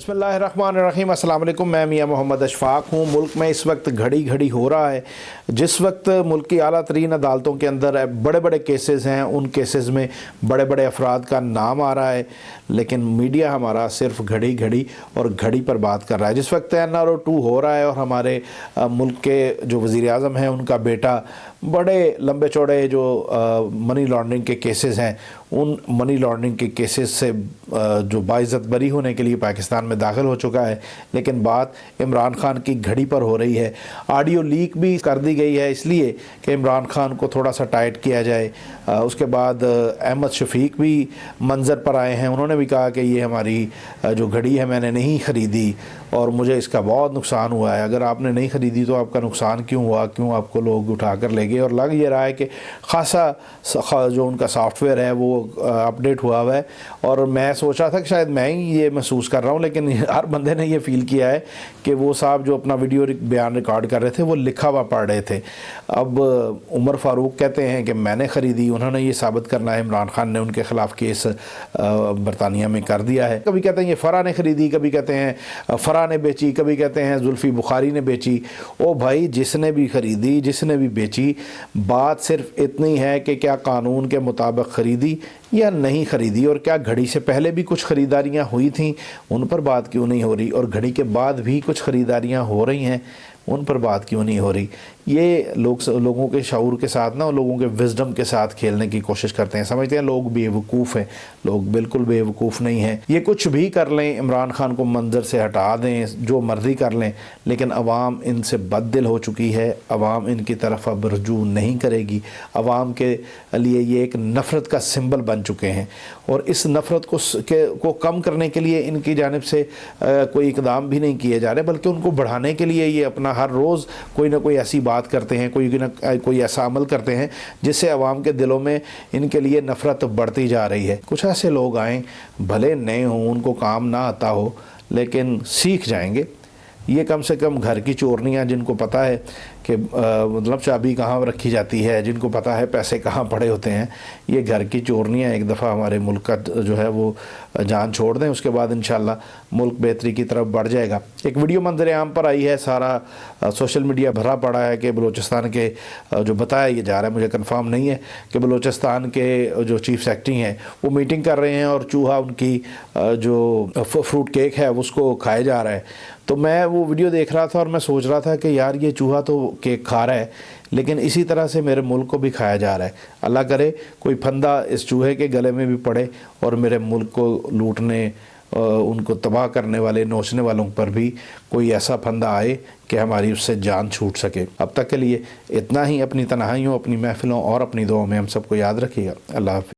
बिस्मिल्लाहिर्रहमानिर्रहीम। अस्सलाम वालेकुम। मैं मियां मोहम्मद अशफाक हूँ। मुल्क में इस वक्त घड़ी घड़ी हो रहा है। जिस वक्त मुल्क की आला तरीन अदालतों के अंदर बड़े बड़े केसेस हैं, उन केसेस में बड़े बड़े अफराद का नाम आ रहा है, लेकिन मीडिया हमारा सिर्फ घड़ी घड़ी और घड़ी पर बात कर रहा है। जिस वक्त NRO 2 हो रहा है और हमारे मुल्क के जो वज़ीर आज़म हैं उनका बेटा बड़े लंबे चौड़े जो मनी लॉन्ड्रिंग के केसेस हैं, उन मनी लॉन्ड्रिंग के केसेस से जो बाइज़्ज़त बरी होने के लिए पाकिस्तान में दाखिल हो चुका है, लेकिन बात इमरान खान की घड़ी पर हो रही है। ऑडियो लीक भी कर दी गई है इसलिए कि इमरान खान को थोड़ा सा टाइट किया जाए। उसके बाद अहमद शफीक भी मंज़र पर आए हैं। उन्होंने भी कहा कि ये हमारी जो घड़ी है मैंने नहीं ख़रीदी और मुझे इसका बहुत नुकसान हुआ है। अगर आपने नहीं ख़रीदी तो आपका नुकसान क्यों हुआ, क्यों आपको लोग उठा कर ले गए? और लग ये रहा है कि ख़ासा जो उनका सॉफ्टवेयर है वो अपडेट हुआ है। और मैं सोच रहा था कि शायद मैं ही ये महसूस कर रहा हूँ, लेकिन हर बंदे ने ये फ़ील किया है कि वो साहब जो अपना वीडियो बयान रिकॉर्ड कर रहे थे वो लिखा हुआ पढ़ रहे थे। अब उमर फ़ारूक कहते हैं कि मैंने ख़रीदी। उन्होंने ये साबित करना है, इमरान खान ने उनके ख़िलाफ़ केस बरतानिया में कर दिया है। कभी कहते हैं ये फ़रा ने ख़रीदी, कभी कहते हैं फ़रा ने बेची, कभी कहते हैं जुल्फ़ी बुखारी ने बेची। ओ भाई, जिसने भी ख़रीदी, जिसने भी बेची, बात सिर्फ इतनी है कि क्या कानून के मुताबिक ख़रीदी या नहीं ख़रीदी, और क्या घड़ी से पहले भी कुछ ख़रीदारियाँ हुई थीं, उन पर बात क्यों नहीं हो रही, और घड़ी के बाद भी कुछ ख़रीदारियाँ हो रही हैं, उन पर बात क्यों नहीं हो रही। ये लोगों के शऊर के साथ ना, लोगों के विज़डम के साथ खेलने की कोशिश करते हैं। समझते हैं लोग बेवकूफ़ हैं। लोग बिल्कुल बेवकूफ़ नहीं हैं। ये कुछ भी कर लें, इमरान खान को मंजर से हटा दें, जो मर्ज़ी कर लें, लेकिन अवाम इनसे बददिल हो चुकी है। अवाम इनकी तरफ अब रुजू नहीं करेगी। अवाम के लिए ये एक नफ़रत का सिंबल बन चुके हैं, और इस नफ़रत को कम करने के लिए इनकी जानिब से कोई इक़दाम भी नहीं किए जा रहे, बल्कि उनको बढ़ाने के लिए ये अपना हर रोज़ कोई ना कोई ऐसी बात करते हैं, कोई ऐसा अमल करते हैं जिससे अवाम के दिलों में इनके लिए नफ़रत बढ़ती जा रही है। कुछ ऐसे लोग आएँ, भले नए हों, उनको काम ना आता हो, लेकिन सीख जाएंगे। ये कम से कम घर की चोरनियाँ, जिनको पता है कि मतलब चाबी कहाँ रखी जाती है, जिनको पता है पैसे कहाँ पड़े होते हैं, ये घर की चोरनियाँ एक दफ़ा हमारे मुल्क का जो है वो जान छोड़ दें, उसके बाद इंशाल्लाह मुल्क बेहतरी की तरफ बढ़ जाएगा। एक वीडियो मंजर आम पर आई है, सारा सोशल मीडिया भरा पड़ा है कि बलूचिस्तान के जो बताया ये जा रहा है, मुझे कन्फर्म नहीं है, कि बलूचिस्तान के जो चीफ सेक्रेटरी हैं वो मीटिंग कर रहे हैं और चूहा उनकी जो फ्रूट केक है उसको खाया जा रहा है। तो मैं वो वीडियो देख रहा था और मैं सोच रहा था कि यार ये चूहा तो केक खा रहा है, लेकिन इसी तरह से मेरे मुल्क को भी खाया जा रहा है। अल्लाह करे कोई फंदा इस चूहे के गले में भी पड़े और मेरे मुल्क को लूटने, उनको तबाह करने वाले, नोचने वालों पर भी कोई ऐसा फंदा आए कि हमारी उससे जान छूट सके। अब तक के लिए इतना ही। अपनी तन्हाइयों, अपनी महफिलों और अपनी दुआओं में हम सबको याद रखिएगा। अल्लाह हाफ़िज़।